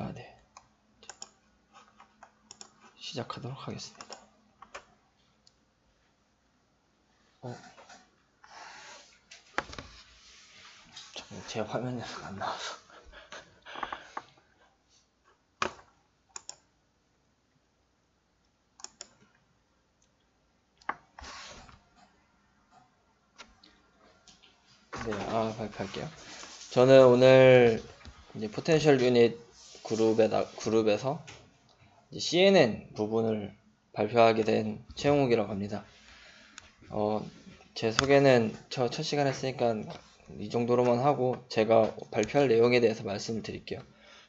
네. 시작하도록 하겠습니다. 제 화면에서 안 나와서. 네, 발표할게요. 저는 오늘 이제 포텐셜 유닛 그룹에서 이제 CNN 부분을 발표하게 된 최용욱이라고 합니다. 제 소개는 첫 시간 했으니까 이 정도로만 하고 제가 발표할 내용에 대해서 말씀을 드릴게요.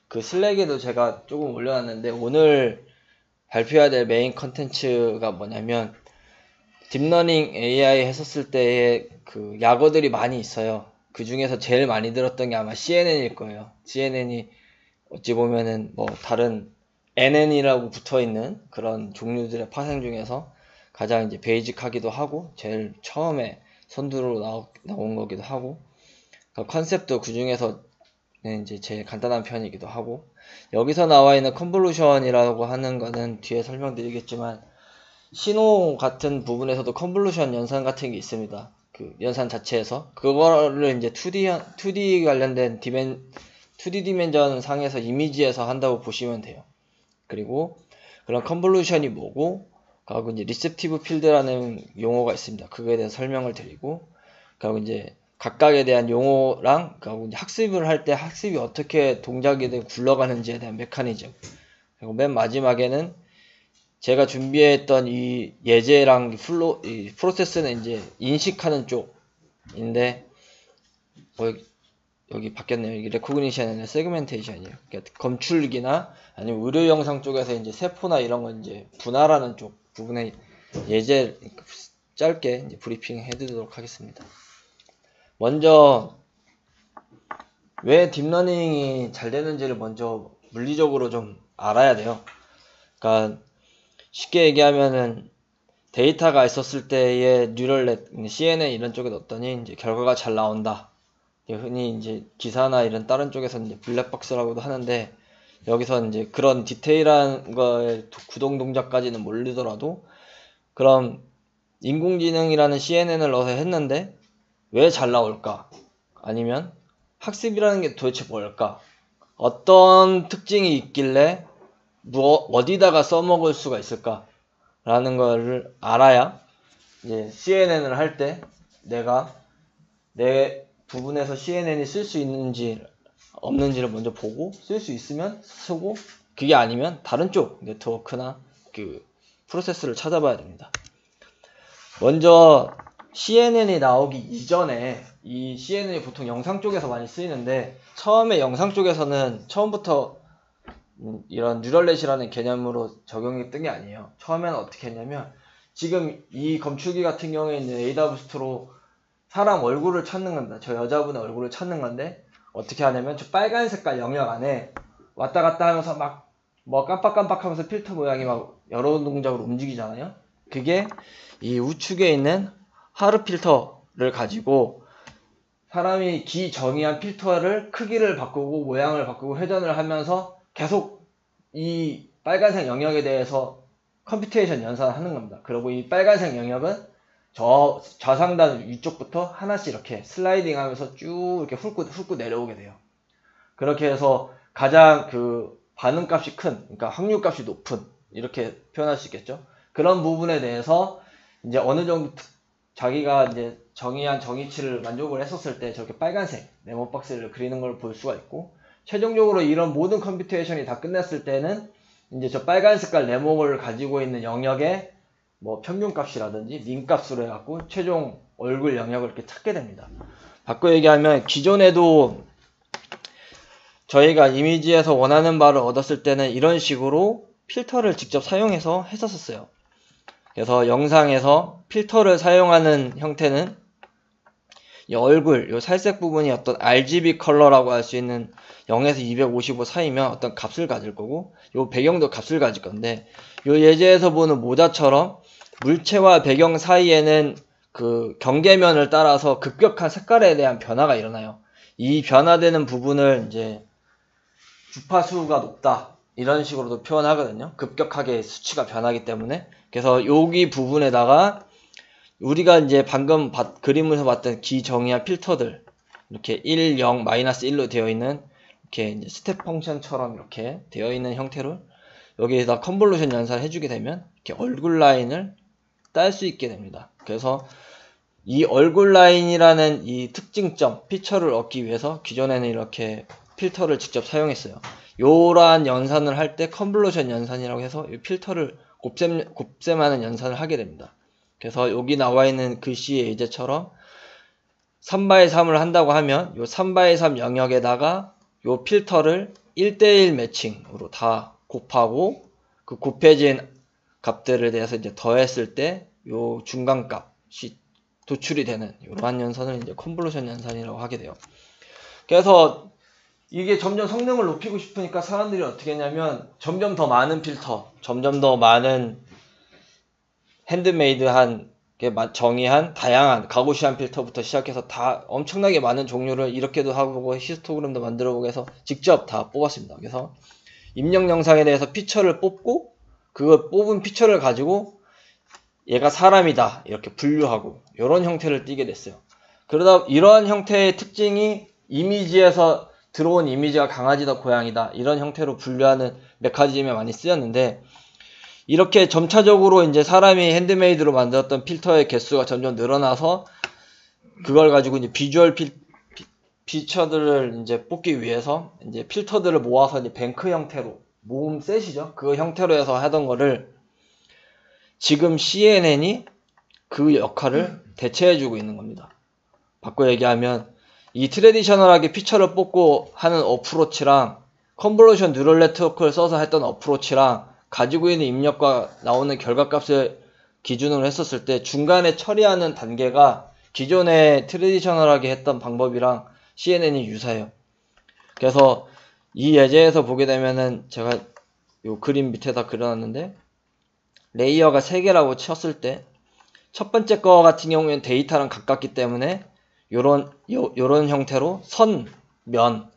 그 슬랙에도 제가 조금 올려놨는데 오늘 발표해야 될 메인 컨텐츠가 뭐냐면 딥러닝 AI 했었을 때의 그 약어들이 많이 있어요. 그 중에서 제일 많이 들었던 게 아마 CNN일 거예요. CNN이 어찌 보면은 뭐 다른 NN이라고 붙어 있는 그런 종류들의 파생 중에서 가장 이제 베이직하기도 하고 제일 처음에 선두로 나온 거기도 하고 그러니까 컨셉도 그 중에서 이제 제일 간단한 편이기도 하고 여기서 나와 있는 컨볼루션이라고 하는 거는 뒤에 설명드리겠지만 신호 같은 부분에서도 컨볼루션 연산 같은 게 있습니다. 그 연산 자체에서 그거를 이제 2D 관련된 2D 디멘전 상에서 이미지에서 한다고 보시면 돼요. 그리고 그런 컨볼루션이 뭐고 그리고 이제 리셉티브 필드라는 용어가 있습니다. 그거에 대해서 설명을 드리고 그리고 이제 각각에 대한 용어랑 그리고 이제 학습을 할 때 학습이 어떻게 동작이 되고 굴러가는지에 대한 메커니즘 그리고 맨 마지막에는 제가 준비했던 이 예제랑 이 프로세스는 이제 인식하는 쪽인데 여기 바뀌었네요. 이게 레코그니션이 아니라 세그멘테이션이에요. 그러니까 검출기나 아니면 의료 영상 쪽에서 이제 세포나 이런 거 이제 분할하는 쪽 부분에 예제 짧게 이제 브리핑 해드리도록 하겠습니다. 먼저 왜 딥러닝이 잘 되는지를 먼저 물리적으로 좀 알아야 돼요. 그러니까 쉽게 얘기하면은 데이터가 있었을 때의 뉴럴넷, CNN 이런 쪽에 넣었더니 이제 결과가 잘 나온다. 흔히 이제 기사나 이런 다른 쪽에서 이제 블랙박스라고도 하는데 여기서 이제 그런 디테일한 거에 구동 동작까지는 모르더라도 그럼 인공지능이라는 CNN을 넣어서 했는데 왜 잘 나올까? 아니면 학습이라는 게 도대체 뭘까? 어떤 특징이 있길래 어디다가 써먹을 수가 있을까? 라는 거를 알아야 이제 CNN을 할 때 내가 내 부분에서 CNN이 쓸 수 있는지 없는지를 먼저 보고 쓸 수 있으면 쓰고 그게 아니면 다른 쪽 네트워크나 그 프로세스를 찾아봐야 됩니다. 먼저 CNN이 나오기 이전에 이 CNN이 보통 영상 쪽에서 많이 쓰이는데 처음에 영상 쪽에서는 처음부터 이런 뉴럴넷이라는 개념으로 적용이 뜬 게 아니에요. 처음에는 어떻게 했냐면 지금 이 검출기 같은 경우에 있는 AWS로 사람 얼굴을 찾는 겁니다. 저 여자분의 얼굴을 찾는 건데 어떻게 하냐면 저 빨간 색깔 영역 안에 왔다 갔다 하면서 막 뭐 깜빡깜빡 하면서 필터 모양이 막 여러 동작으로 움직이잖아요. 그게 이 우측에 있는 하르 필터를 가지고 사람이 기정의한 필터를 크기를 바꾸고 모양을 바꾸고 회전을 하면서 계속 이 빨간색 영역에 대해서 컴퓨테이션 연산을 하는 겁니다. 그리고 이 빨간색 영역은 좌상단 위쪽부터 하나씩 이렇게 슬라이딩 하면서 쭉 이렇게 훑고 내려오게 돼요. 그렇게 해서 가장 그 반응값이 큰, 그러니까 확률값이 높은, 이렇게 표현할 수 있겠죠. 그런 부분에 대해서 이제 어느 정도 자기가 이제 정의한 정의치를 만족을 했었을 때 저렇게 빨간색 네모박스를 그리는 걸 볼 수가 있고, 최종적으로 이런 모든 컴퓨테이션이 다 끝났을 때는 이제 저 빨간 색깔 네모를 가지고 있는 영역에 뭐 평균값이라든지 민값으로 해갖고 최종 얼굴 영역을 이렇게 찾게 됩니다. 바꿔 얘기하면 기존에도 저희가 이미지에서 원하는 바를 얻었을 때는 이런 식으로 필터를 직접 사용해서 했었어요. 그래서 영상에서 필터를 사용하는 형태는 이 얼굴, 이 살색 부분이 어떤 RGB 컬러라고 할 수 있는 0에서 255 사이면 어떤 값을 가질 거고, 이 배경도 값을 가질 건데, 이 예제에서 보는 모자처럼 물체와 배경 사이에는 그 경계면을 따라서 급격한 색깔에 대한 변화가 일어나요. 이 변화되는 부분을 이제 주파수가 높다 이런 식으로도 표현하거든요. 급격하게 수치가 변하기 때문에. 그래서 여기 부분에다가 우리가 이제 방금 그림에서 봤던 기정의한 필터들 이렇게 1, 0, 마이너스 1로 되어 있는 이렇게 이제 스텝 펑션처럼 이렇게 되어 있는 형태로 여기에다 컨볼루션 연산을 해주게 되면 이렇게 얼굴 라인을 딸 수 있게 됩니다. 그래서 이 얼굴 라인이라는 이 특징점, 피처를 얻기 위해서 기존에는 이렇게 필터를 직접 사용했어요. 요러한 연산을 할 때 컨볼루션 연산이라고 해서 이 필터를 곱셈하는 연산을 하게 됩니다. 그래서 여기 나와 있는 글씨의 예제처럼 3x3을 한다고 하면 요 3x3 영역에다가 요 필터를 1대1 매칭으로 다 곱하고 그 곱해진 값들에 대해서 이제 더했을 때 요 중간값이 도출이 되는 이러한 연산을 이제 컨볼루션 연산이라고 하게 돼요. 그래서 이게 점점 성능을 높이고 싶으니까 사람들이 어떻게 했냐면 점점 더 많은 필터, 점점 더 많은 핸드메이드한 정의한 다양한 가고시안 필터부터 시작해서 다 엄청나게 많은 종류를 이렇게도 하고 히스토그램도 만들어보고 해서 직접 다 뽑았습니다. 그래서 입력 영상에 대해서 피처를 뽑고 그 뽑은 피처를 가지고 얘가 사람이다 이렇게 분류하고 이런 형태를 띠게 됐어요. 그러다 이러한 형태의 특징이 이미지에서 들어온 이미지가 강아지다 고양이다 이런 형태로 분류하는 메커니즘에 많이 쓰였는데 이렇게 점차적으로 이제 사람이 핸드메이드로 만들었던 필터의 개수가 점점 늘어나서 그걸 가지고 이제 비주얼 피처들을 이제 뽑기 위해서 이제 필터들을 모아서 이제 뱅크 형태로 모음 셋이죠. 그 형태로 해서 하던 거를 지금 CNN이 그 역할을 대체해주고 있는 겁니다. 바꿔 얘기하면 이 트레디셔널하게 피처를 뽑고 하는 어프로치랑 컨볼루션 뉴럴 네트워크를 써서 했던 어프로치랑 가지고 있는 입력과 나오는 결과값을 기준으로 했었을 때 중간에 처리하는 단계가 기존에 트레디셔널하게 했던 방법이랑 CNN이 유사해요. 그래서 이 예제에서 보게 되면은 제가 요 그림 밑에다 그려놨는데 레이어가 3개라고 쳤을 때 첫 번째 거 같은 경우에는 데이터랑 가깝기 때문에 요런 형태로 선, 면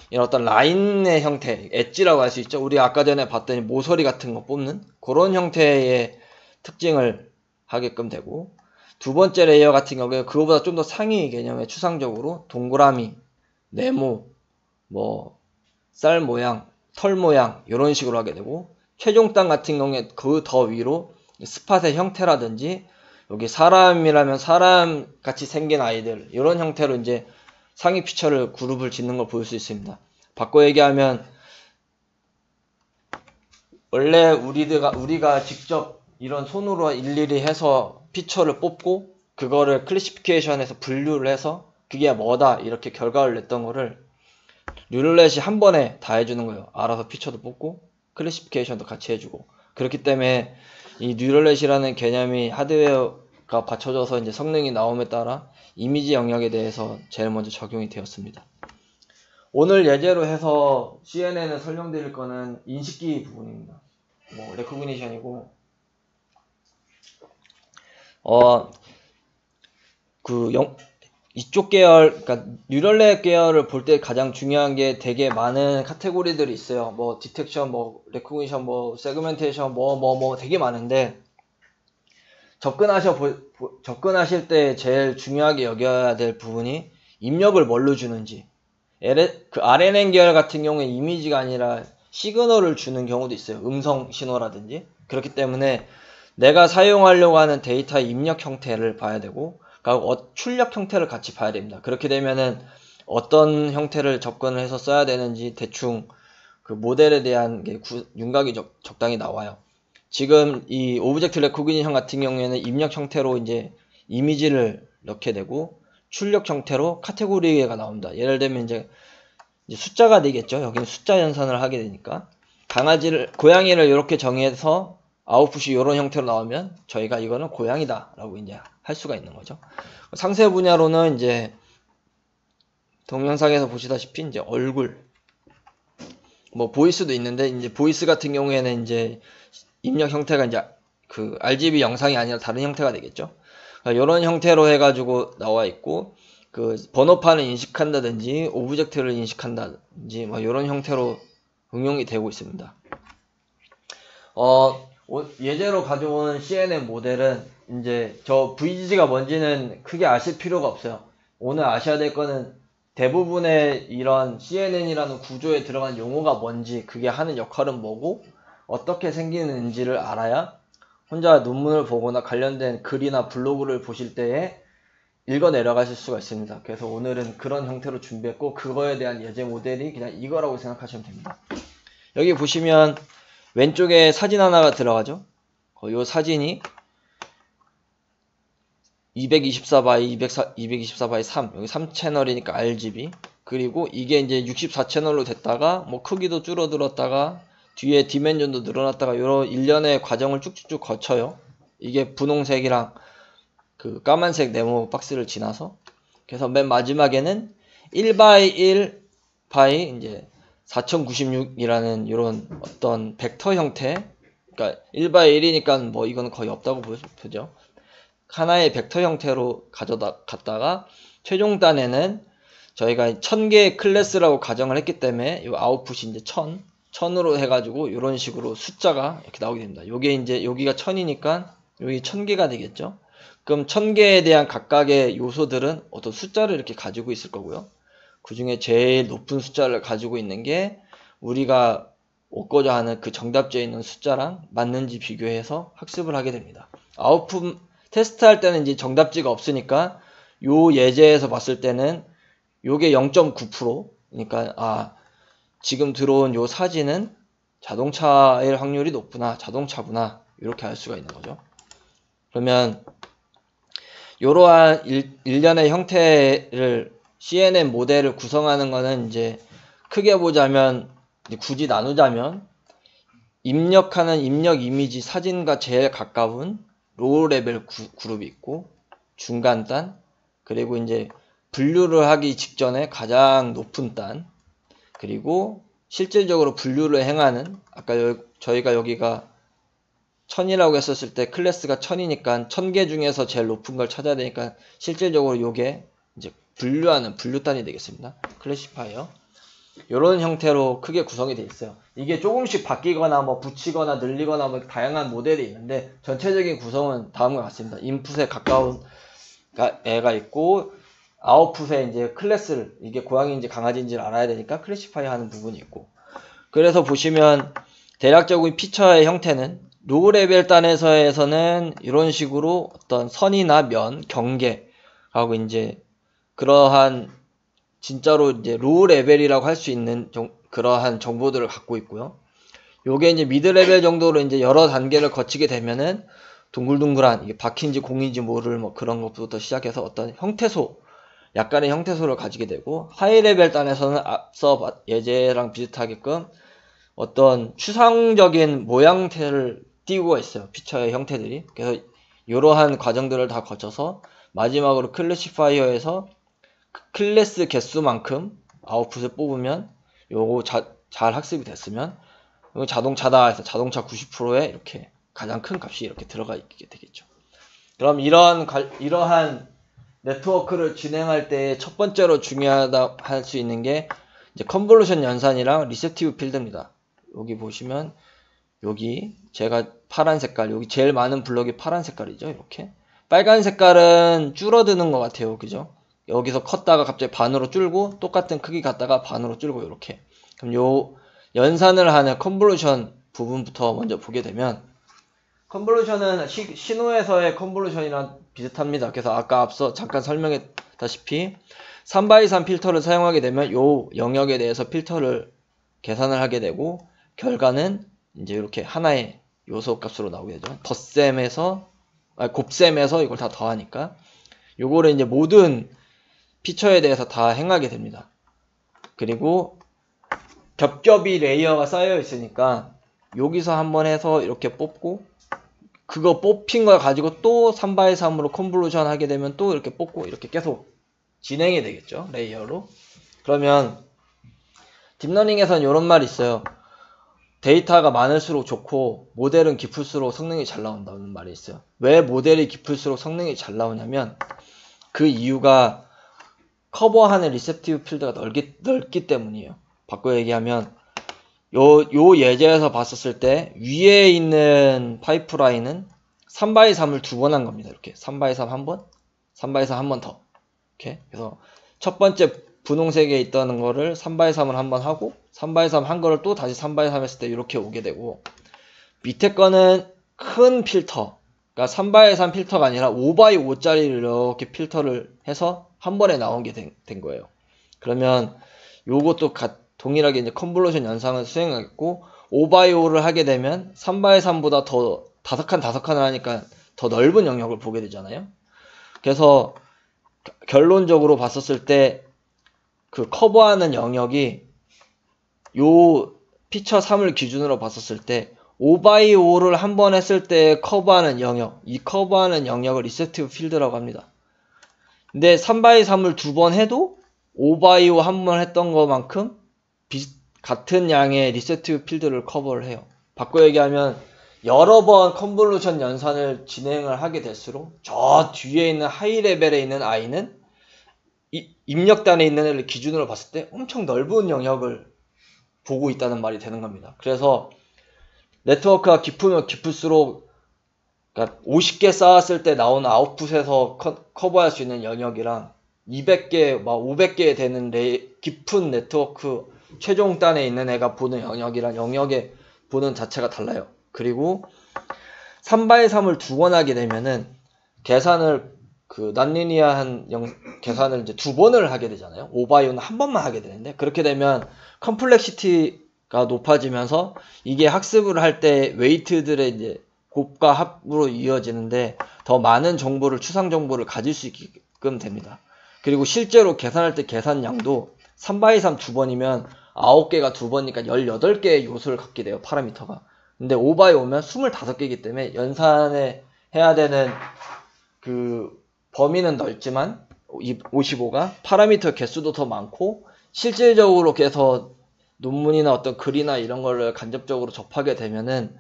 이런 어떤 라인의 형태, 엣지라고 할 수 있죠. 우리 아까 전에 봤더니 모서리 같은 거 뽑는 그런 형태의 특징을 하게끔 되고 두 번째 레이어 같은 경우에 그거보다 좀 더 상위 개념의 추상적으로 동그라미, 네모, 뭐 쌀 모양, 털 모양 이런 식으로 하게 되고 최종 땅 같은 경우에 그 더 위로 스팟의 형태라든지 여기 사람이라면 사람 같이 생긴 아이들 이런 형태로 이제 상위 피처를 그룹을 짓는 걸 볼 수 있습니다. 바꿔 얘기하면 원래 우리가 직접 이런 손으로 일일이 해서 피처를 뽑고 그거를 클래시피케이션해서 분류를 해서 그게 뭐다 이렇게 결과를 냈던 거를 뉴럴넷이 한 번에 다 해주는 거예요. 알아서 피처도 뽑고 클래시피케이션도 같이 해주고 그렇기 때문에 이 뉴럴넷이라는 개념이 하드웨어가 받쳐져서 이제 성능이 나옴에 따라 이미지 영역에 대해서 제일 먼저 적용이 되었습니다. 오늘 예제로 해서 CNN을 설명드릴 거는 인식기 부분입니다. 뭐 레코그니션이고 이쪽 계열, 그러니까 뉴럴넷 계열을 볼 때 가장 중요한 게 되게 많은 카테고리들이 있어요. 뭐 디텍션, 뭐 레코그니션, 뭐 세그멘테이션, 뭐 되게 많은데 접근하실 때 제일 중요하게 여겨야 될 부분이 입력을 뭘로 주는지. 그 RNN 계열 같은 경우에 이미지가 아니라 시그널을 주는 경우도 있어요. 음성 신호라든지. 그렇기 때문에 내가 사용하려고 하는 데이터의 입력 형태를 봐야 되고 그러니까 출력 형태를 같이 봐야 됩니다. 그렇게 되면은 어떤 형태를 접근을 해서 써야 되는지 대충 그 모델에 대한 게 윤곽이 적당히 나와요. 지금 이 오브젝트 레코그니션 같은 경우에는 입력 형태로 이제 이미지를 넣게 되고 출력 형태로 카테고리가 나옵니다. 예를 들면 이제 숫자가 되겠죠. 여기는 숫자 연산을 하게 되니까 고양이를 이렇게 정해서 아웃풋이 이런 형태로 나오면 저희가 이거는 고양이다 라고 이제 할 수가 있는 거죠. 상세 분야로는 이제 동영상에서 보시다시피 이제 얼굴 뭐 보이스도 있는데 이제 보이스 같은 경우에는 이제 입력 형태가 이제 그 RGB 영상이 아니라 다른 형태가 되겠죠. 그러니까 이런 형태로 해가지고 나와 있고 그 번호판을 인식한다든지 오브젝트를 인식한다든지 뭐 이런 형태로 응용이 되고 있습니다. 예제로 가져온 CNN 모델은 이제 저 VGG가 뭔지는 크게 아실 필요가 없어요. 오늘 아셔야 될 거는 대부분의 이런 CNN이라는 구조에 들어간 용어가 뭔지, 그게 하는 역할은 뭐고 어떻게 생기는지를 알아야 혼자 논문을 보거나 관련된 글이나 블로그를 보실 때에 읽어 내려가실 수가 있습니다. 그래서 오늘은 그런 형태로 준비했고, 그거에 대한 예제 모델이 그냥 이거라고 생각하시면 됩니다. 여기 보시면 왼쪽에 사진 하나가 들어가죠. 이 사진이 224x 224x 3, 여기 3채널이니까 RGB. 그리고 이게 이제 64채널로 됐다가 뭐 크기도 줄어들었다가 뒤에 디멘전도 늘어났다가 이런 일련의 과정을 쭉쭉쭉 거쳐요. 이게 분홍색이랑 그 까만색 네모 박스를 지나서. 그래서 맨 마지막에는 1x1 바이 이제 4096이라는 이런 어떤 벡터 형태, 그러니까 1x1이니까 뭐 이거는 거의 없다고 보죠. 하나의 벡터 형태로 가져갔다가 최종단에는 저희가 1000개의 클래스라고 가정을 했기 때문에 이 아웃풋이 이제 1000으로 해가지고 이런 식으로 숫자가 이렇게 나오게 됩니다. 요게 이제 여기가 1000이니까 여기 1000개가 되겠죠. 그럼 1000개에 대한 각각의 요소들은 어떤 숫자를 이렇게 가지고 있을 거고요. 그 중에 제일 높은 숫자를 가지고 있는 게 우리가 얻고자 하는 그 정답지에 있는 숫자랑 맞는지 비교해서 학습을 하게 됩니다. 아웃풋 테스트할 때는 이제 정답지가 없으니까 요 예제에서 봤을 때는 요게 0.9%, 그러니까 지금 들어온 요 사진은 자동차일 확률이 높구나, 자동차구나, 이렇게 알 수가 있는 거죠. 그러면 이러한 일련의 형태를 CNN 모델을 구성하는 거는 이제 크게 보자면, 굳이 나누자면 입력하는 입력 이미지 사진과 제일 가까운 로우 레벨 그룹이 있고, 중간 단, 그리고 이제 분류를 하기 직전에 가장 높은 단, 그리고 실질적으로 분류를 행하는, 아까 저희가 여기가 1000이라고 했었을 때 클래스가 1000이니까 1000개 중에서 제일 높은 걸 찾아야 되니까 실질적으로 요게 이제 분류하는 분류단이 되겠습니다. 클래시파이어. 이런 형태로 크게 구성이 되어 있어요. 이게 조금씩 바뀌거나 뭐 붙이거나 늘리거나 뭐 다양한 모델이 있는데 전체적인 구성은 다음과 같습니다. 인풋에 가까운 애가 있고, 아웃풋에 이제 클래스를, 이게 고양이인지 강아지인지를 알아야 되니까 클래시파이 하는 부분이 있고. 그래서 보시면 대략적인 피처의 형태는 로우 레벨 단에서는 이런 식으로 어떤 선이나 면, 경계하고 이제 그러한 진짜로 이제 로우 레벨이라고 할 수 있는 그러한 정보들을 갖고 있고요. 요게 이제 미드 레벨 정도로 이제 여러 단계를 거치게 되면은 둥글둥글한, 이게 바퀴인지 공인지 모를 뭐 그런 것부터 시작해서 어떤 형태소, 약간의 형태소를 가지게 되고, 하이 레벨 단에서는 앞서 예제랑 비슷하게끔 어떤 추상적인 모양태를 띄우고 있어요. 피처의 형태들이. 그래서 이러한 과정들을 다 거쳐서 마지막으로 클래시파이어에서 클래스 개수만큼 아웃풋을 뽑으면 요거 잘 학습이 됐으면 이거 자동차다 해서 자동차 90%에 이렇게 가장 큰 값이 이렇게 들어가 있게 되겠죠. 그럼 이러한 네트워크를 진행할 때 첫 번째로 중요하다 할 수 있는 게 이제 컨볼루션 연산이랑 리셉티브 필드입니다. 여기 보시면 여기 제가 파란 색깔, 여기 제일 많은 블럭이 파란 색깔이죠. 이렇게 빨간 색깔은 줄어드는 것 같아요. 그죠? 여기서 컸다가 갑자기 반으로 줄고 똑같은 크기 갔다가 반으로 줄고 이렇게. 그럼 요 연산을 하는 컨볼루션 부분부터 먼저 보게 되면, 컨볼루션은 신호에서의 컨볼루션이랑 비슷합니다. 그래서 아까 앞서 잠깐 설명했다시피 3x3 필터를 사용하게 되면 요 영역에 대해서 필터를 계산을 하게 되고, 결과는 이제 이렇게 하나의 요소 값으로 나오게 되죠. 곱셈에서 이걸 다 더하니까 요거를 이제 모든 피처에 대해서 다 행하게 됩니다. 그리고 겹겹이 레이어가 쌓여 있으니까 여기서 한번 해서 이렇게 뽑고, 그거 뽑힌 걸 가지고 또 3x3으로 컨볼루션 하게 되면 또 이렇게 뽑고, 이렇게 계속 진행이 되겠죠. 레이어로. 그러면 딥러닝에서는 이런 말이 있어요. 데이터가 많을수록 좋고 모델은 깊을수록 성능이 잘 나온다는 말이 있어요. 왜 모델이 깊을수록 성능이 잘 나오냐면 그 이유가 커버하는 리셉티브 필드가 넓기 때문이에요. 바꿔 얘기하면 요 예제에서 봤었을 때 위에 있는 파이프라인은 3x3을 두 번 한 겁니다. 이렇게 3x3 한 번, 3x3 한 번 더. 이렇게. 그래서 첫 번째 분홍색에 있다는 거를 3x3을 한 번 하고 3x3 한 거를 또 다시 3x3 했을 때 이렇게 오게 되고, 밑에 거는 큰 필터, 그러니까 3x3 필터가 아니라 5x5짜리를 이렇게 필터를 해서 한 번에 나온 게 된 거예요. 그러면 요것도 동일하게 이제 컨볼루션 연상을 수행하겠고, 5x5를 하게 되면 3x3보다 더 5칸을 하니까 더 넓은 영역을 보게 되잖아요. 그래서 결론적으로 봤었을 때 그 커버하는 영역이 요 피처 3을 기준으로 봤었을 때 5x5를 한 번 했을 때 커버하는 영역, 이 커버하는 영역을 리셉티브 필드라고 합니다. 근데 3x3을 두 번 해도 5x5 한 번 했던 것만큼 같은 양의 리셉티브 필드를 커버를 해요. 바꿔 얘기하면 여러 번 컨볼루션 연산을 진행을 하게 될수록 저 뒤에 있는 하이 레벨에 있는 I는 입력단에 있는 애를 기준으로 봤을 때 엄청 넓은 영역을 보고 있다는 말이 되는 겁니다. 그래서 네트워크가 깊으면 깊을수록, 그러니까 50개 쌓았을 때 나오는 아웃풋에서 커버할 수 있는 영역이랑 200개, 막 500개 되는 깊은 네트워크 최종 단에 있는 애가 보는 영역이랑 영역의 보는 자체가 달라요. 그리고 3x3을 두 번 하게 되면은 계산을 난리니아한 계산을 이제 두 번을 하게 되잖아요. 5x5는 한 번만 하게 되는데, 그렇게 되면 컴플렉시티가 높아지면서 이게 학습을 할 때 웨이트들의 이제 곱과 합으로 이어지는데 더 많은 정보를, 추상 정보를 가질 수 있게끔 됩니다. 그리고 실제로 계산할 때 계산량도 3x3 두 번이면 9개가 두 번이니까 18개의 요소를 갖게 돼요, 파라미터가. 근데 5x5면 25개이기 때문에 연산에 해야 되는 그 범위는 넓지만 55가 파라미터 개수도 더 많고, 실질적으로 그래서 논문이나 어떤 글이나 이런 거를 간접적으로 접하게 되면은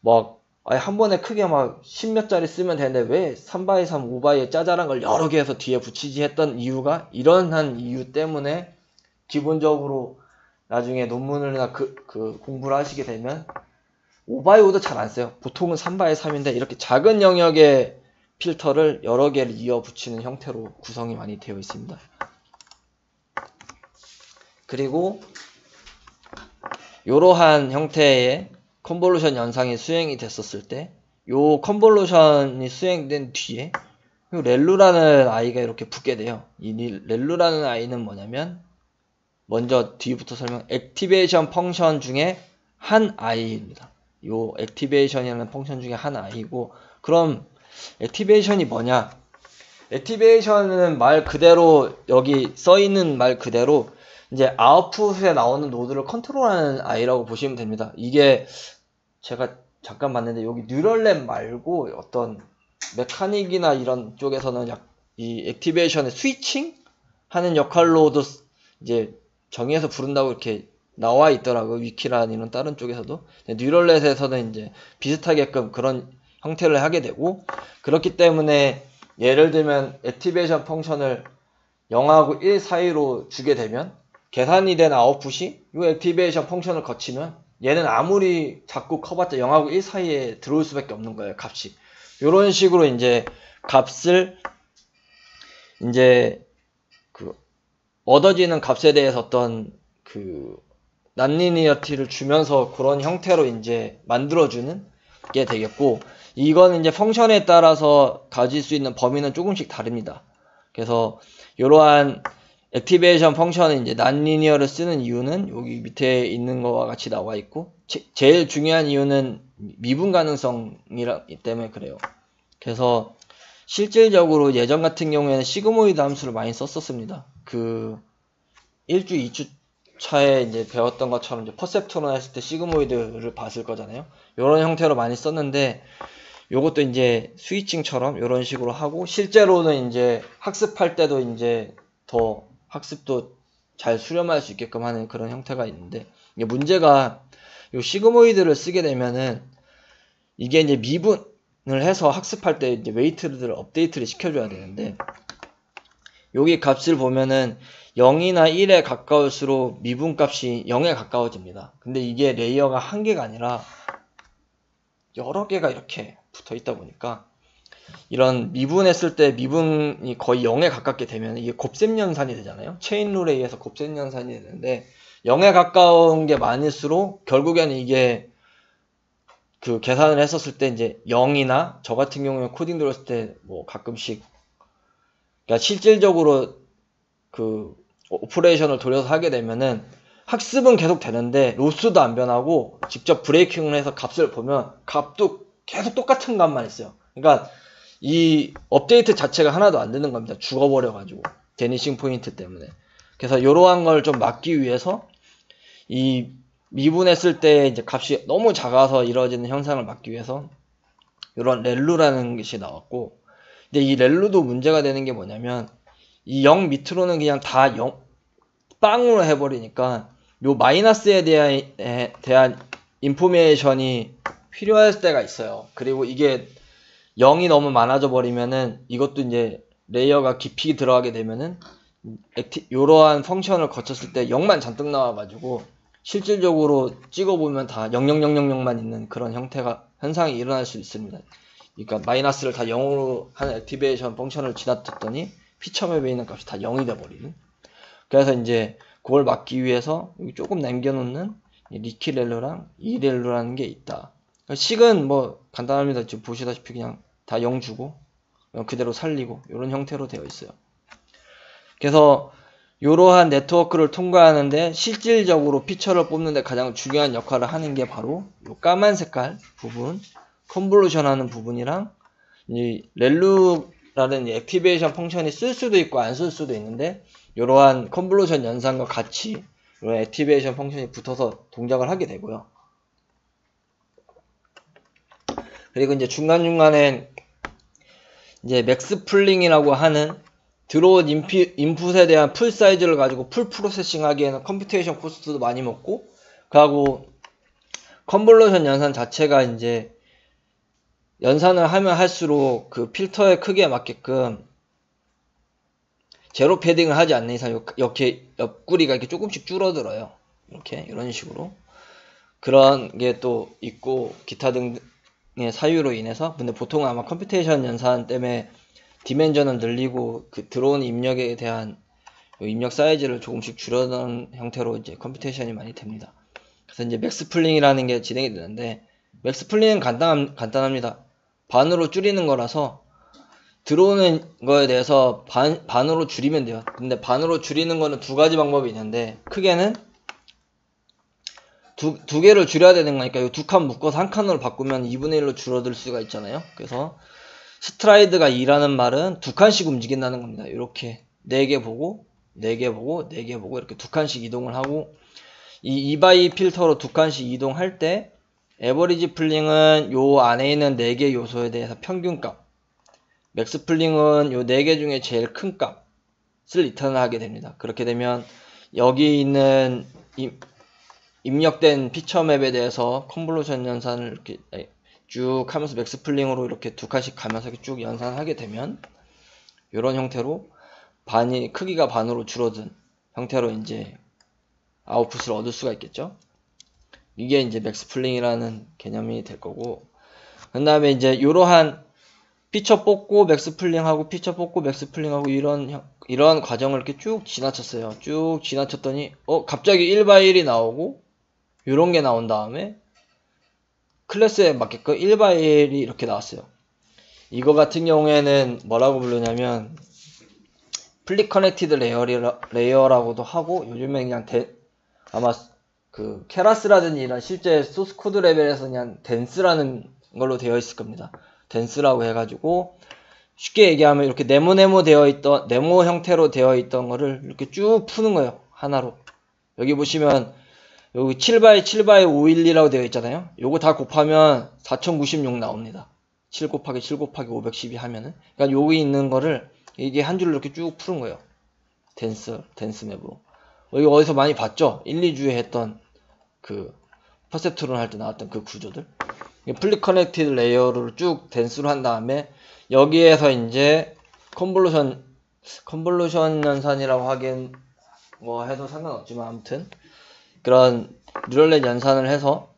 막 한 번에 크게 막 10몇 자리 쓰면 되는데 왜 3x3, 5x의 짜잘한 걸 여러 개 해서 뒤에 붙이지 했던 이유가 이런 이유 때문에 기본적으로 나중에 논문이나 공부를 하시게 되면 5x5도 잘 안 써요. 보통은 3x3인데 이렇게 작은 영역의 필터를 여러 개를 이어 붙이는 형태로 구성이 많이 되어 있습니다. 그리고 이러한 형태의 컨볼루션 연상이 수행이 됐었을 때, 요 컨볼루션이 수행된 뒤에 요 렐루라는 아이가 이렇게 붙게 돼요. 이 렐루라는 아이는 뭐냐면, 먼저 뒤부터 액티베이션 펑션 중에 한 아이입니다. 요 액티베이션이라는 펑션 중에 한 아이고, 그럼 액티베이션이 뭐냐? 액티베이션은 말 그대로, 여기 써있는 말 그대로 이제 아웃풋에 나오는 노드를 컨트롤하는 아이라고 보시면 됩니다. 이게 제가 잠깐 봤는데 여기 뉴럴넷 말고 어떤 메카닉이나 이런 쪽에서는 이 액티베이션의 스위칭 하는 역할로도 이제 정의해서 부른다고 이렇게 나와 있더라고요. 위키라는 이런 다른 쪽에서도. 뉴럴넷에서는 이제 비슷하게끔 그런 형태를 하게 되고, 그렇기 때문에 예를 들면 액티베이션 펑션을 0하고 1 사이로 주게 되면 계산이 된 아웃풋이 이 액티베이션 펑션을 거치면 얘는 아무리 자꾸 커봤자 0하고 1 사이에 들어올 수밖에 없는 거예요, 값이. 이런 식으로 이제 값을 이제 얻어지는 값에 대해서 어떤 난리니어티를 주면서 그런 형태로 이제 만들어주는 게 되겠고, 이거는 이제 펑션에 따라서 가질 수 있는 범위는 조금씩 다릅니다. 그래서 이러한 액티베이션 펑션은 이제 난리니어를 쓰는 이유는 여기 밑에 있는 거와 같이 나와 있고, 제일 중요한 이유는 미분 가능성이기 때문에 그래요. 그래서 실질적으로 예전 같은 경우에는 시그모이드 함수를 많이 썼었습니다. 1주, 2주 차에 이제 배웠던 것처럼 이제 퍼셉트론 했을 때 시그모이드를 봤을 거잖아요. 이런 형태로 많이 썼는데, 요것도 이제 스위칭처럼 이런 식으로 하고, 실제로는 이제 학습할 때도 이제 더 학습도 잘 수렴할 수 있게끔 하는 그런 형태가 있는데, 이게 문제가 요 시그모이드를 쓰게 되면은 이게 이제 미분을 해서 학습할 때 이제 웨이트들을 업데이트를 시켜줘야 되는데, 여기 값을 보면은 0이나 1에 가까울수록 미분값이 0에 가까워집니다. 근데 이게 레이어가 한 개가 아니라 여러 개가 이렇게 붙어 있다 보니까 이런 미분했을 때 미분이 거의 0에 가깝게 되면 이게 곱셈 연산이 되잖아요. 체인룰에 의해서 곱셈 연산이 되는데 0에 가까운 게 많을수록 결국에는 이게 그 계산을 했었을 때 이제 0이나 저 같은 경우는 코딩 들었을 때 뭐 가끔씩 그러니까 실질적으로 그 오퍼레이션을 돌려서 하게 되면은 학습은 계속 되는데 로스도 안 변하고 직접 브레이킹을 해서 값을 보면 값도 계속 똑같은 값만 있어요. 그러니까 이 업데이트 자체가 하나도 안 되는 겁니다. 죽어버려가지고 데니싱 포인트 때문에. 그래서 이러한 걸 좀 막기 위해서 이 미분했을 때 이제 값이 너무 작아서 이루어지는 현상을 막기 위해서 이런 렐루라는 것이 나왔고, 근데 이 렐루도 문제가 되는 게 뭐냐면 이 0 밑으로는 그냥 다 0 빵으로 해버리니까 요 마이너스에 대한 인포메이션이 필요할 때가 있어요. 그리고 이게 0이 너무 많아져 버리면은 이것도 이제 레이어가 깊이 들어가게 되면은 이러한 펑션을 거쳤을 때 0만 잔뜩 나와가지고 실질적으로 찍어보면 다 00000만 있는 그런 현상이 일어날 수 있습니다. 그러니까 마이너스를 다 0으로 하는 액티베이션 펑션을 지나쳤더니 피처맵에 있는 값이 다 0이 돼버리는. 그래서 이제 그걸 막기 위해서 여기 조금 남겨놓는 리키렐루랑 이렐루라는 게 있다. 식은 뭐 간단합니다. 지금 보시다시피 그냥 다 0 주고 그대로 살리고 이런 형태로 되어 있어요. 그래서 이러한 네트워크를 통과하는데 실질적으로 피처를 뽑는데 가장 중요한 역할을 하는 게 바로 이 까만 색깔 부분, 컨볼루션 하는 부분이랑 이 렐루라는 액티베이션 펑션이 쓸 수도 있고 안 쓸 수도 있는데 이러한 컨볼루션 연산과 같이 이런 액티베이션 펑션이 붙어서 동작을 하게 되고요. 그리고 이제 중간중간에 이제 맥스 풀링이라고 하는 들어온 인풋에 대한 풀 사이즈를 가지고 풀 프로세싱 하기에는 컴퓨테이션 코스트도 많이 먹고, 그하고 컨볼루션 연산 자체가 이제 연산을 하면 할수록 그 필터의 크기에 맞게끔 제로 패딩을 하지 않는 이상 이렇게 옆구리가 이렇게 조금씩 줄어들어요. 이렇게 이런 식으로 그런 게 또 있고 기타 등의 사유로 인해서. 근데 보통 아마 컴퓨테이션 연산 때문에 디멘전은 늘리고 그 들어온 입력에 대한 입력 사이즈를 조금씩 줄여놓은 형태로 이제 컴퓨테이션이 많이 됩니다. 그래서 이제 맥스플링이라는 게 진행이 되는데, 맥스플링은 간단합니다. 반으로 줄이는 거라서 들어오는 거에 대해서 반으로 줄이면 돼요. 근데 반으로 줄이는 거는 두 가지 방법이 있는데, 크게는 두 개를 줄여야 되는 거니까 이 두 칸 묶어서 한 칸으로 바꾸면 2분의 1로 줄어들 수가 있잖아요. 그래서 스트라이드가 2라는 말은 두 칸씩 움직인다는 겁니다. 이렇게 4개 보고 4개 보고 4개 보고 이렇게 두 칸씩 이동을 하고, 이 2x2 필터로 두 칸씩 이동할 때 에버리지 플링은 요 안에 있는 4개 요소에 대해서 평균값, 맥스 플링은 요 4개 중에 제일 큰 값을 리턴을 하게 됩니다. 그렇게 되면 여기 있는 입력된 피처맵에 대해서 컨볼루션 연산을 이렇게 쭉 하면서 맥스 플링으로 이렇게 두 칸씩 가면서 쭉 연산하게 되면 이런 형태로 크기가 반으로 줄어든 형태로 이제 아웃풋을 얻을 수가 있겠죠. 이게 이제 맥스 플링이라는 개념이 될 거고, 그 다음에 이제 이러한 피처 뽑고 맥스 플링하고 피처 뽑고 맥스 플링하고 이런 과정을 이렇게 쭉 지나쳤어요. 쭉 지나쳤더니 갑자기 1x1이 나오고 이런 게 나온 다음에 클래스에 맞게끔 1x1이 이렇게 나왔어요. 이거 같은 경우에는 뭐라고 부르냐면 플리 커넥티드 레이어라고도 하고, 요즘에 그냥 아마 그 케라스라든지 이런 실제 소스 코드 레벨에서 그냥 댄스라는 걸로 되어 있을 겁니다. 댄스라고 해가지고 쉽게 얘기하면 이렇게 네모 형태로 되어 있던 거를 이렇게 쭉 푸는 거예요. 하나로. 여기 보시면 여기 7x7x512라고 되어 있잖아요. 요거 다 곱하면 4096 나옵니다. 7 곱하기 7 곱하기 512 하면은. 그러니까 여기 있는 거를 이게 한 줄로 이렇게 쭉 푸는 거예요. 댄스 맵으로. 여기 어디서 많이 봤죠? 1, 2주에 했던 그 퍼셉트론 할 때 나왔던 그 구조들. 플리 커넥티드 레이어를 쭉 댄스로 한 다음에 여기에서 이제 컨볼루션 연산이라고 뭐 해도 상관없지만 아무튼 그런 뉴럴넷 연산을 해서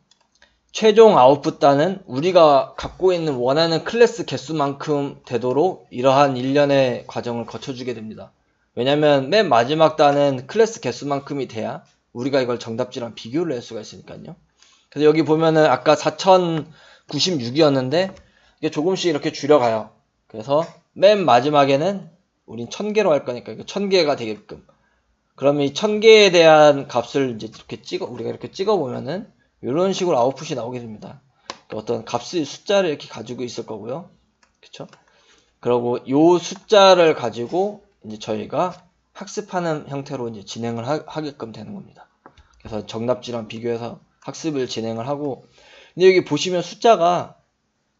최종 아웃풋단은 우리가 갖고 있는 원하는 클래스 개수만큼 되도록 이러한 일련의 과정을 거쳐주게 됩니다. 왜냐면 맨 마지막 단은 클래스 개수만큼이 돼야 우리가 이걸 정답지랑 비교를 할 수가 있으니까요. 그래서 여기 보면은 아까 4096이었는데 이게 조금씩 이렇게 줄여가요. 그래서 맨 마지막에는 우린 1000개로 할 거니까 이거 1000개가 되게끔. 그러면 이 1000개에 대한 값을 이제 이렇게 우리가 이렇게 찍어보면은 이런 식으로 아웃풋이 나오게 됩니다. 어떤 값의 숫자를 이렇게 가지고 있을 거고요. 그쵸? 그리고 이 숫자를 가지고 이제 저희가 학습하는 형태로 이제 진행을 하게끔 되는 겁니다. 그래서 정답지랑 비교해서 학습을 진행을 하고, 근데 여기 보시면 숫자가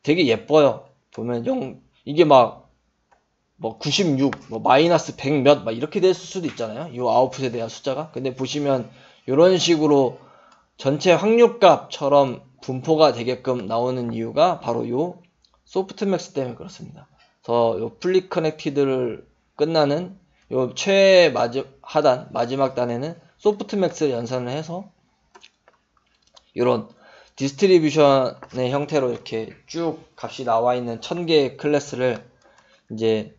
되게 예뻐요. 보면 이게 뭐 96, 마이너스 100 몇, 이렇게 됐을 수도 있잖아요. 이 아웃풋에 대한 숫자가. 근데 보시면 이런 식으로 전체 확률값처럼 분포가 되게끔 나오는 이유가 바로 이 소프트맥스 때문에 그렇습니다. 그래서 이 풀리 커넥티드를 끝나는 이 최 하단, 마지막 단에는 소프트맥스를 연산을 해서 이런 디스트리뷰션의 형태로 이렇게 쭉 값이 나와 있는 1000개의 클래스를 이제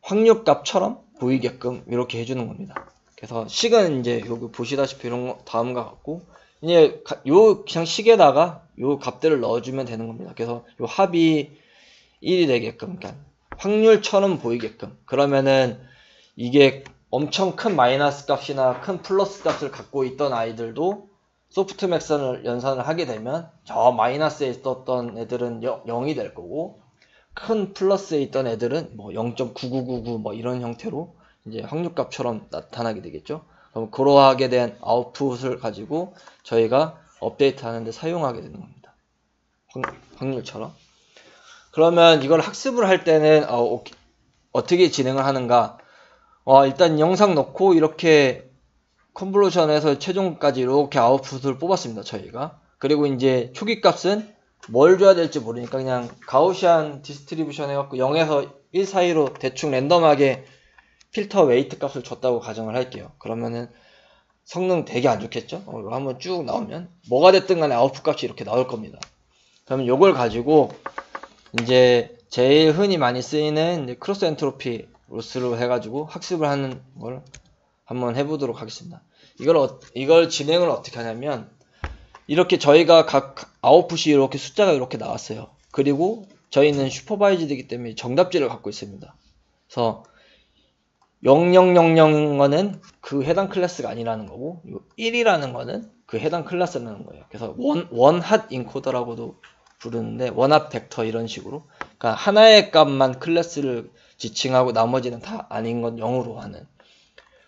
확률값처럼 보이게끔 이렇게 해주는 겁니다. 그래서 식은 이제 여기 보시다시피 이런 거 다음과 같고, 이제 요 그냥 식에다가 요 값들을 넣어주면 되는 겁니다. 그래서 요 합이 1이 되게끔, 그러니까 확률처럼 보이게끔. 그러면은 이게 엄청 큰 마이너스 값이나 큰 플러스 값을 갖고 있던 아이들도 소프트맥스를 연산을 하게 되면 저 마이너스에 있었던 애들은 0이 될 거고, 큰 플러스에 있던 애들은 뭐 0.9999 뭐 이런 형태로 이제 확률값처럼 나타나게 되겠죠. 그럼 그러하게 된 아웃풋을 가지고 저희가 업데이트 하는데 사용하게 되는 겁니다. 확률처럼. 그러면 이걸 학습을 할 때는 어떻게 진행을 하는가? 일단 영상 넣고 이렇게 컨볼루션에서 최종까지 이렇게 아웃풋을 뽑았습니다. 저희가. 그리고 이제 초기 값은 뭘 줘야 될지 모르니까 그냥 가우시안 디스트리뷰션 해갖고 0에서 1 사이로 대충 랜덤하게 필터 웨이트 값을 줬다고 가정을 할게요. 그러면은 성능 되게 안 좋겠죠? 이거 한번 쭉 나오면 뭐가 됐든 간에 아웃풋 값이 이렇게 나올 겁니다. 그러면 이걸 가지고 이제 제일 흔히 많이 쓰이는 크로스 엔트로피 로스로 해가지고 학습을 하는 걸 한번 해보도록 하겠습니다. 이걸 진행을 어떻게 하냐면 이렇게 저희가 각 아웃풋이 이렇게 숫자가 이렇게 나왔어요. 그리고 저희는 슈퍼바이즈드이기 때문에 정답지를 갖고 있습니다. 그래서 0000은 그 해당 클래스가 아니라는 거고 1이라는 거는 그 해당 클래스라는 거예요. 그래서 원핫 인코더라고도 부르는데 원핫 벡터 이런 식으로, 그러니까 하나의 값만 클래스를 지칭하고 나머지는 다 아닌 건 0으로 하는.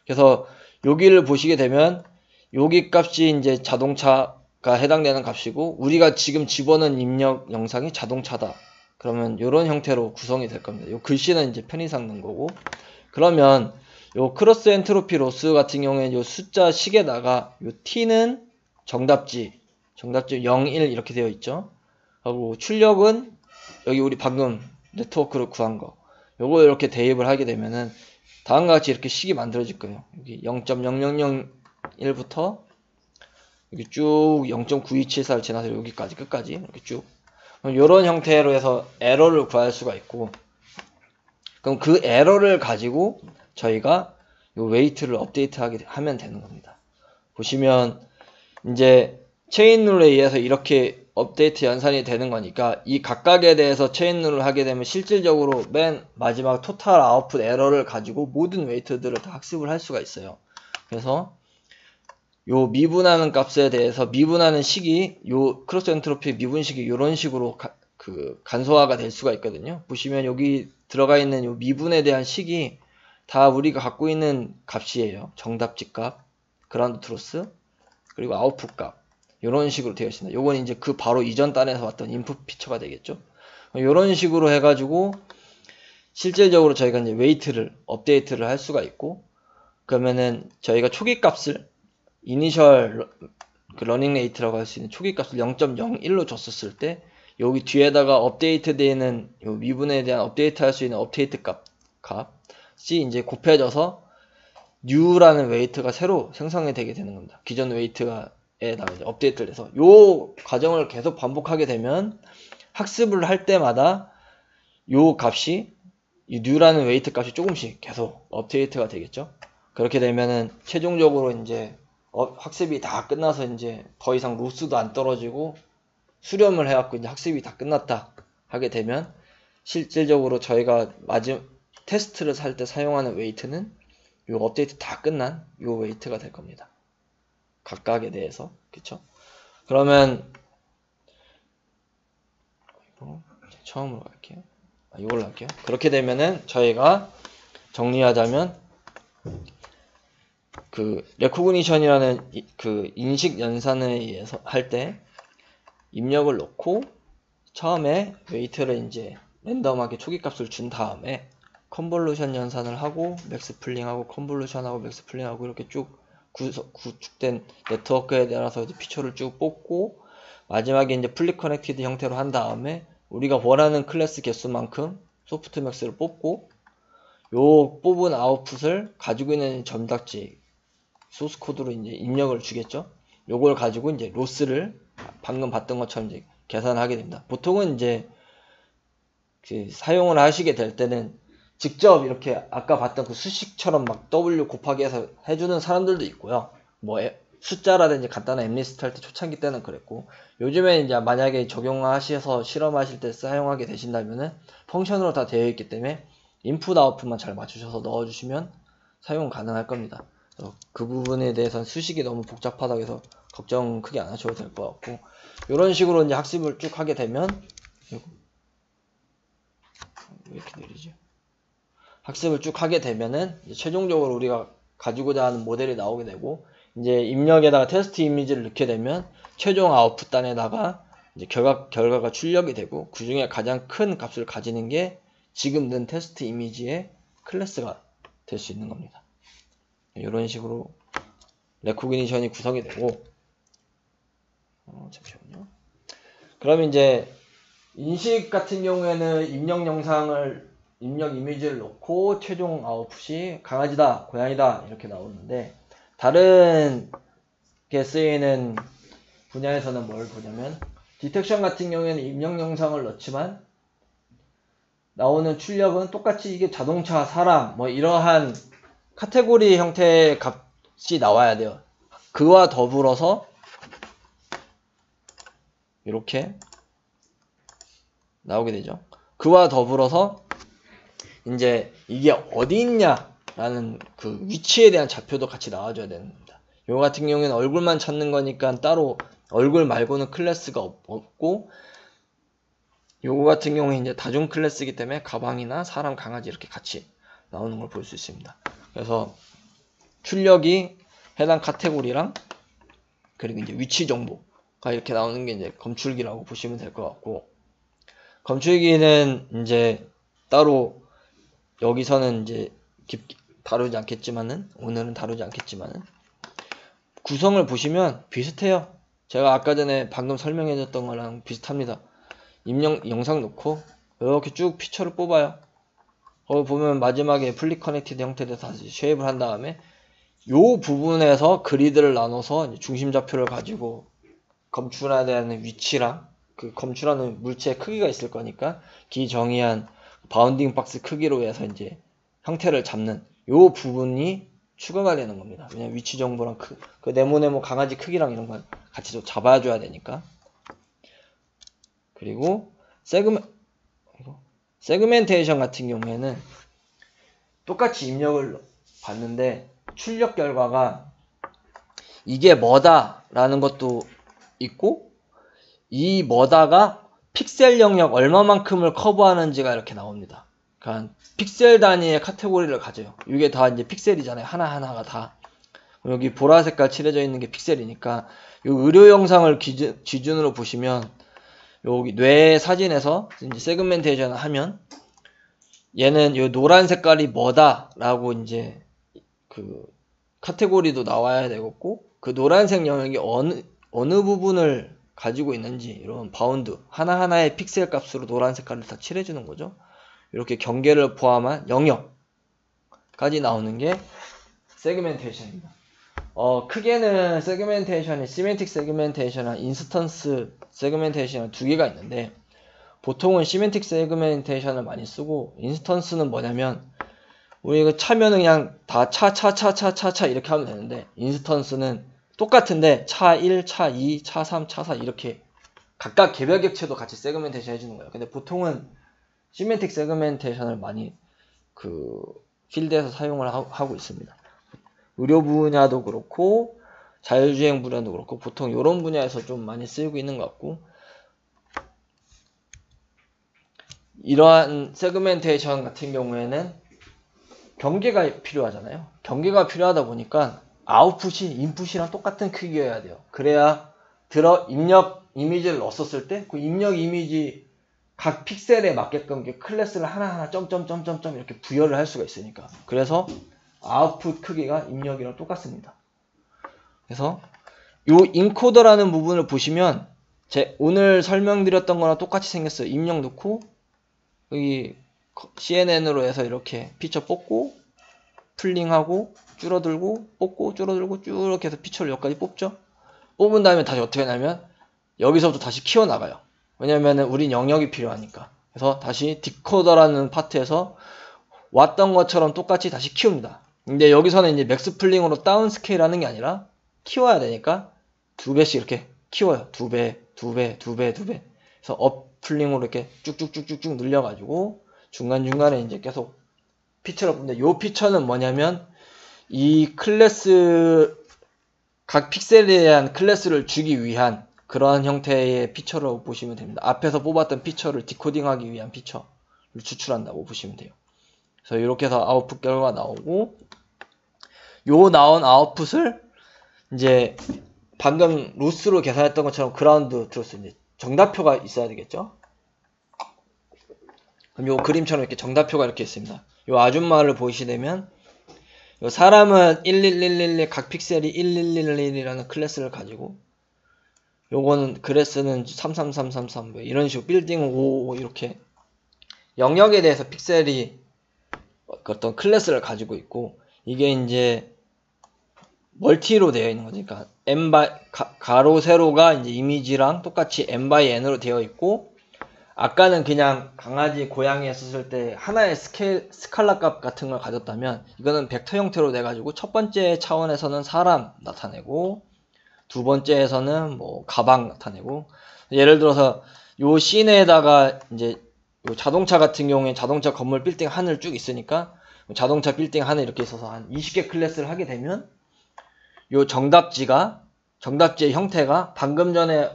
그래서 여기를 보시게 되면 여기 값이 이제 자동차가 해당되는 값이고 우리가 지금 집어넣은 입력 영상이 자동차다. 그러면 이런 형태로 구성이 될 겁니다. 요 글씨는 이제 편의상 넣은 거고, 그러면 요 크로스 엔트로피 로스 같은 경우에는 요 숫자 식에다가 요 t는 정답지 0, 1 이렇게 되어 있죠. 하고 출력은 여기 우리 방금 네트워크로 구한 거, 요거 이렇게 대입을 하게 되면은 다음과 같이 이렇게 식이 만들어질 거예요. 여기 0.0001부터 여기 쭉 0.9274를 지나서 여기까지 끝까지 이렇게 쭉 이런 형태로 해서 에러를 구할 수가 있고, 그럼 그 에러를 가지고 저희가 요 웨이트를 업데이트 하면 되는 겁니다. 보시면 이제 체인 룰에 의해서 이렇게 업데이트 연산이 되는 거니까 이 각각에 대해서 체인 룰을 하게 되면 실질적으로 맨 마지막 토탈 아웃풋 에러를 가지고 모든 웨이트들을 다 학습을 할 수가 있어요. 그래서 요 미분하는 값에 대해서 미분하는 식이 요 크로스 엔트로피 미분식이 이런 식으로 간소화가 될 수가 있거든요. 보시면 여기 들어가 있는 요 미분에 대한 식이 다 우리가 갖고 있는 값이에요. 정답지 값, 그라운드 트루스, 그리고 아웃풋 값, 이런 식으로 되어 있습니다. 요건 이제 그 바로 이전 단에서 왔던 인풋 피처가 되겠죠. 이런 식으로 해가지고 실질적으로 저희가 이제 웨이트를 업데이트를 할 수가 있고, 그러면은 저희가 초기 값을 이니셜 러닝 레이트라고 할 수 있는 초기 값을 0.01로 줬었을 때 여기 뒤에다가 업데이트 되는 요 미분에 대한 업데이트 할 수 있는 업데이트 값이 이제 곱해져서 new라는 웨이트가 새로 생성이 되게 되는 겁니다. 기존 웨이트가 에다가 이제 업데이트를 해서 요 과정을 계속 반복하게 되면 학습을 할 때마다 요 값이 이 new라는 웨이트 값이 조금씩 계속 업데이트가 되겠죠. 그렇게 되면은 최종적으로 이제 학습이 다 끝나서 이제 더 이상 로스도 안 떨어지고 수렴을 해갖고 이제 학습이 다 끝났다 하게 되면 실질적으로 저희가 테스트를 살 때 사용하는 웨이트는 요 업데이트 다 끝난 요 웨이트가 될 겁니다. 각각에 대해서. 그쵸? 그러면 처음으로 갈게요. 이걸로 할게요. 그렇게 되면은 저희가 정리하자면 그 레코그니션이라는 그 인식 연산에 의해서 할 때 입력을 넣고 처음에 웨이트를 이제 랜덤하게 초기값을 준 다음에 컨볼루션 연산을 하고 맥스 풀링하고 컨볼루션하고 맥스 풀링하고 이렇게 쭉 구축된 네트워크에 따라서 이제 피처를 쭉 뽑고 마지막에 이제 풀리 커넥티드 형태로 한 다음에 우리가 원하는 클래스 개수만큼 소프트맥스를 뽑고 요 뽑은 아웃풋을 가지고 있는 점답지 소스 코드로 이제 입력을 주겠죠. 요걸 가지고 이제 로스를 방금 봤던 것처럼 이제 계산을 하게 됩니다. 보통은 이제 그 사용을 하시게 될 때는 직접 이렇게 아까 봤던 그 수식처럼 막 W 곱하기 해서 해주는 사람들도 있고요. 뭐 숫자라든지 간단한 엠리스트 할 때 초창기 때는 그랬고 요즘에 이제 만약에 적용하셔서 실험하실 때 사용하게 되신다면은 펑션으로 다 되어 있기 때문에 인풋 아웃풋만 잘 맞추셔서 넣어주시면 사용 가능할 겁니다. 그 부분에 대해서는 수식이 너무 복잡하다고 해서 걱정 크게 안 하셔도 될 것 같고 이런 식으로 이제 학습을 쭉 하게 되면 왜 이렇게 느리죠? 학습을 쭉 하게 되면은 최종적으로 우리가 가지고자 하는 모델이 나오게 되고 이제 입력에다가 테스트 이미지를 넣게 되면 최종 아웃풋 단에다가 이제 결과가 출력이 되고 그 중에 가장 큰 값을 가지는 게 지금 넣은 테스트 이미지의 클래스가 될 수 있는 겁니다. 이런 식으로 레코그니션이 구성이 되고 잠시만요. 그럼 이제 인식 같은 경우에는 입력 이미지를 넣고 최종 아웃풋이 강아지다, 고양이다 이렇게 나오는데 다른 게 쓰이는 분야에서는 뭘 보냐면 디텍션 같은 경우에는 입력 영상을 넣지만 나오는 출력은 똑같이 이게 자동차, 사람 뭐 이러한 카테고리 형태의 값이 나와야 돼요. 그와 더불어서 이렇게 나오게 되죠. 그와 더불어서 이제 이게 어디 있냐라는 그 위치에 대한 좌표도 같이 나와줘야 됩니다. 요 같은 경우에는 얼굴만 찾는 거니까 따로 얼굴 말고는 클래스가 없고 요거 같은 경우에 이제 다중 클래스이기 때문에 가방이나 사람, 강아지 이렇게 같이 나오는 걸 볼 수 있습니다. 그래서 출력이 해당 카테고리랑 그리고 이제 위치 정보가 이렇게 나오는 게 이제 검출기라고 보시면 될 것 같고 검출기는 이제 따로 여기서는 이제 깊게 다루지 않겠지만은 오늘은 다루지 않겠지만은 구성을 보시면 비슷해요. 제가 아까 전에 방금 설명해줬던 거랑 비슷합니다. 입력 영상 놓고 이렇게 쭉 피처를 뽑아요. 거기 보면 마지막에 풀리 커넥티드 형태로 다시 쉐입을 한 다음에 요 부분에서 그리드를 나눠서 중심 좌표를 가지고 검출해야 되는 위치랑 그 검출하는 물체의 크기가 있을 거니까 기정의한 바운딩 박스 크기로 해서 이제 형태를 잡는 요 부분이 추가가 되는 겁니다. 왜냐면 위치 정보랑 그 네모네모 강아지 크기랑 이런 걸 같이 좀 잡아줘야 되니까. 그리고 세그멘테이션 같은 경우에는 똑같이 입력을 봤는데 출력 결과가 이게 뭐다 라는 것도 있고 이 뭐다가 픽셀 영역 얼마만큼을 커버하는지가 이렇게 나옵니다. 그러니까 픽셀 단위의 카테고리를 가져요. 이게 다 이제 픽셀이잖아요. 하나하나가 다. 여기 보라 색깔 칠해져 있는 게 픽셀이니까 이 의료 영상을 기준으로 보시면 여기 뇌 사진에서 이제 세그멘테이션을 하면 얘는 이 노란 색깔이 뭐다 라고 이제 그 카테고리도 나와야 되겠고 그 노란색 영역이 어느 부분을 가지고 있는지 이런 바운드 하나하나의 픽셀 값으로 노란 색깔을 다 칠해주는 거죠. 이렇게 경계를 포함한 영역까지 나오는 게 세그멘테이션입니다. 크게는 세그멘테이션이 시멘틱 세그멘테이션이나 인스턴스 세그멘테이션 두 개가 있는데, 보통은 시멘틱 세그멘테이션을 많이 쓰고, 인스턴스는 뭐냐면 우리 이거 차면은 그냥 다 차 이렇게 하면 되는데, 인스턴스는 똑같은데 차 1, 차 2, 차 3, 차 4 이렇게 각각 개별 객체도 같이 세그멘테이션 해주는 거예요. 근데 보통은 시멘틱 세그멘테이션을 많이 필드에서 사용을 하고 있습니다. 의료 분야도 그렇고 자율주행 분야도 그렇고 보통 이런 분야에서 좀 많이 쓰이고 있는 것 같고, 이러한 세그멘테이션 같은 경우에는 경계가 필요하잖아요. 경계가 필요하다 보니까 아웃풋이 인풋이랑 똑같은 크기여야 돼요. 그래야 입력 이미지를 넣었을 때 그 입력 이미지 각 픽셀에 맞게끔 클래스를 하나하나 점점점점점 이렇게 부여를 할 수가 있으니까. 그래서 아웃풋 크기가 입력이랑 똑같습니다. 그래서 요 인코더라는 부분을 보시면 오늘 설명드렸던 거랑 똑같이 생겼어요. 입력 넣고 여기 CNN으로 해서 이렇게 피처 뽑고 풀링하고 줄어들고 뽑고 줄어들고 쭉 이렇게 해서 피처를 여기까지 뽑죠. 뽑은 다음에 다시 어떻게 하냐면 여기서부터 다시 키워나가요. 왜냐면은 우린 영역이 필요하니까. 그래서 다시 디코더라는 파트에서 왔던 것처럼 똑같이 다시 키웁니다. 근데 여기서는 이제 맥스 풀링으로 다운 스케일 하는 게 아니라 키워야 되니까 두 배씩 이렇게 키워요. 두 배. 그래서 업 풀링으로 이렇게 쭉쭉쭉쭉쭉 늘려가지고 중간중간에 이제 계속 피처를 뽑는데, 요 피처는 뭐냐면 이 클래스 각 픽셀에 대한 클래스를 주기 위한 그러한 형태의 피처라고 보시면 됩니다. 앞에서 뽑았던 피처를 디코딩하기 위한 피처를 추출한다고 보시면 돼요. 그래서 이렇게 해서 아웃풋 결과가 나오고, 요 나온 아웃풋을 이제 방금 로스로 계산했던 것처럼 그라운드 트루스 이제 정답표가 있어야 되겠죠. 그럼 요 그림처럼 이렇게 정답표가 이렇게 있습니다. 요 아줌마를 보시되면 요 사람은 11111 각 픽셀이 11111이라는 클래스를 가지고, 요거는 클래스는 33333 이런 식으로 빌딩 5 이렇게 영역에 대해서 픽셀이 어떤 클래스를 가지고 있고, 이게 이제 멀티로 되어 있는 거죠. 그러니까 n 가로 세로가 이제 이미지랑 똑같이 n by n으로 되어 있고, 아까는 그냥 강아지 고양이 했을 때 하나의 스칼라 값 같은 걸 가졌다면, 이거는 벡터 형태로 돼 가지고 첫 번째 차원에서는 사람 나타내고 두 번째에서는 뭐 가방 나타내고, 예를 들어서 요 씬에다가 이제 요 자동차 같은 경우에 자동차 건물 빌딩 하늘 쭉 있으니까 자동차 빌딩 하늘 이렇게 있어서 한 20개 클래스를 하게 되면 요 정답지의 형태가 방금 전에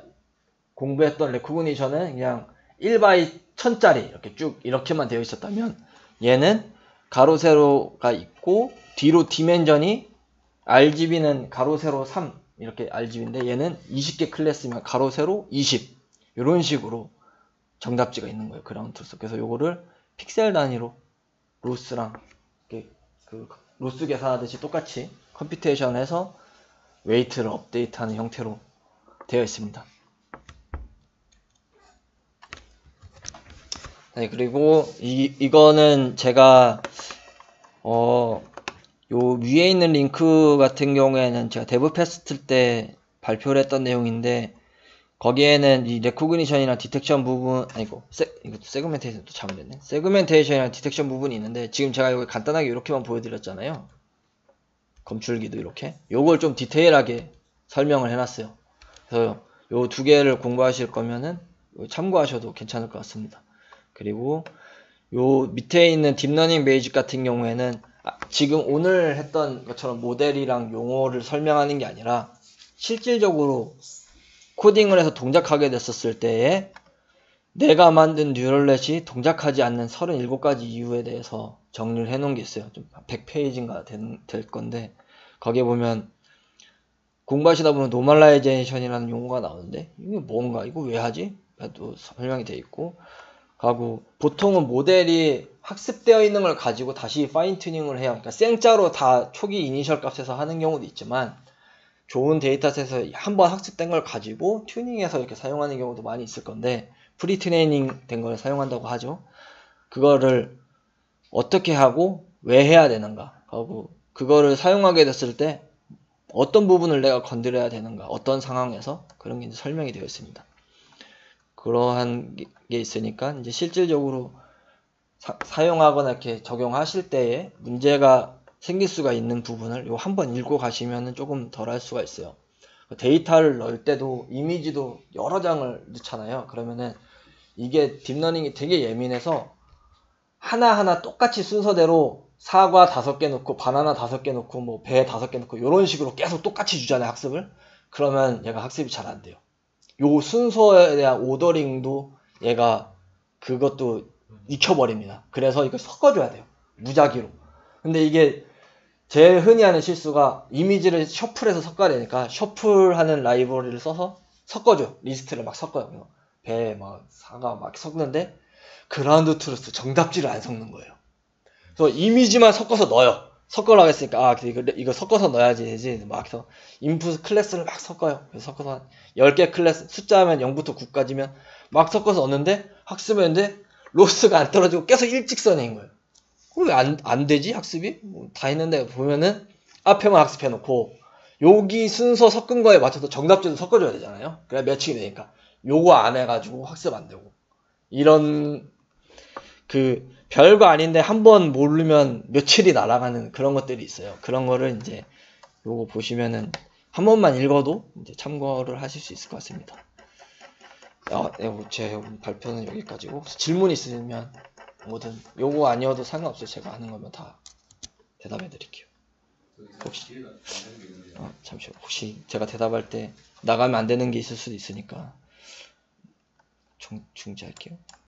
공부했던 레코그니션은 그냥 1by 1000짜리 이렇게 쭉 이렇게만 되어 있었다면, 얘는 가로 세로가 있고 뒤로 디멘전이 RGB는 가로 세로 3 이렇게 RGB인데, 얘는 20개 클래스면 가로 세로 20 이런 식으로 정답지가 있는 거예요. 그라운드 트루스. 그래서 요거를 픽셀 단위로 로스랑 그 로스 계산하듯이 똑같이 컴퓨테이션 해서 웨이트를 업데이트하는 형태로 되어 있습니다. 네, 그리고 이거는 제가 요 위에 있는 링크 같은 경우에는 제가 데브 페스트 때 발표를 했던 내용인데, 거기에는 이 레코그니션이나 디텍션 부분, 아니고 이것도 세그멘테이션도 잘못됐네. 세그멘테이션이나 디텍션 부분이 있는데, 지금 제가 여기 간단하게 이렇게만 보여드렸잖아요. 검출기도 이렇게. 요걸 좀 디테일하게 설명을 해놨어요. 그래서 요 두 개를 공부하실 거면은 참고하셔도 괜찮을 것 같습니다. 그리고 요 밑에 있는 딥러닝 베이직 같은 경우에는 지금 오늘 했던 것처럼 모델이랑 용어를 설명하는 게 아니라 실질적으로 코딩을 해서 동작하게 됐었을 때에 내가 만든 뉴럴넷이 동작하지 않는 37가지 이유에 대해서 정리를 해 놓은 게 있어요. 좀 100페이지인가 될 건데, 거기에 보면 공부하시다 보면 노멀라이제이션이라는 용어가 나오는데, 이게 뭔가, 이거 왜 하지? 또 설명이 돼 있고, 하고 보통은 모델이 학습되어 있는 걸 가지고 다시 파인 튜닝을 해요. 그러니까 생짜로 다 초기 이니셜 값에서 하는 경우도 있지만, 좋은 데이터셋에서 한번 학습된 걸 가지고 튜닝해서 이렇게 사용하는 경우도 많이 있을 건데, 프리 트레이닝 된 걸 사용한다고 하죠. 그거를 어떻게 하고 왜 해야 되는가 하고 그거를 사용하게 됐을 때 어떤 부분을 내가 건드려야 되는가, 어떤 상황에서 그런 게 이제 설명이 되어 있습니다. 그러한 게 있으니까 이제 실질적으로 사용하거나 이렇게 적용하실 때에 문제가 생길 수가 있는 부분을 요 한번 읽고 가시면은 조금 덜 할 수가 있어요. 데이터를 넣을 때도 이미지도 여러 장을 넣잖아요. 그러면은 이게 딥러닝이 되게 예민해서 하나하나 똑같이 순서대로 사과 5개 넣고 바나나 5개 넣고 뭐 배 5개 넣고 이런 식으로 계속 똑같이 주잖아요, 학습을. 그러면 얘가 학습이 잘 안 돼요. 요 순서에 대한 오더링도 얘가 그것도 익혀버립니다. 그래서 이걸 섞어줘야 돼요, 무작위로. 근데 이게 제일 흔히 하는 실수가 이미지를 셔플해서 섞어야 되니까 셔플하는 라이브러리를 써서 섞어줘. 리스트를 막 섞어요. 배, 막 사과 막 섞는데 그라운드 트루스 정답지를 안 섞는 거예요. 그래서 이미지만 섞어서 넣어요. 섞으라고 했으니까 아 이거 섞어서 넣어야지 되지. 막 해서 인풋 클래스를 막 섞어요. 그래서 섞어서 한 10개 클래스 숫자면 0부터 9까지면 막 섞어서 넣는데 학습했는데 로스가 안 떨어지고 계속 일직선인 거예요. 그럼 왜 안 되지 학습이? 뭐 다 했는데 보면은 앞에만 학습해놓고 여기 순서 섞은 거에 맞춰서 정답지도 섞어줘야 되잖아요. 그래 매칭이 되니까 요거 안 해가지고 학습 안 되고 이런 그 별거 아닌데 한번 모르면 며칠이 날아가는 그런 것들이 있어요. 그런 거를 이제 요거 보시면은 한 번만 읽어도 이제 참고를 하실 수 있을 것 같습니다. 제 발표는 여기까지고 질문 있으면 뭐든 요거 아니어도 상관없어요. 제가 하는 거면 다 대답해 드릴게요. 혹시 잠시만 혹시 제가 대답할 때 나가면 안 되는 게 있을 수도 있으니까 중지할게요.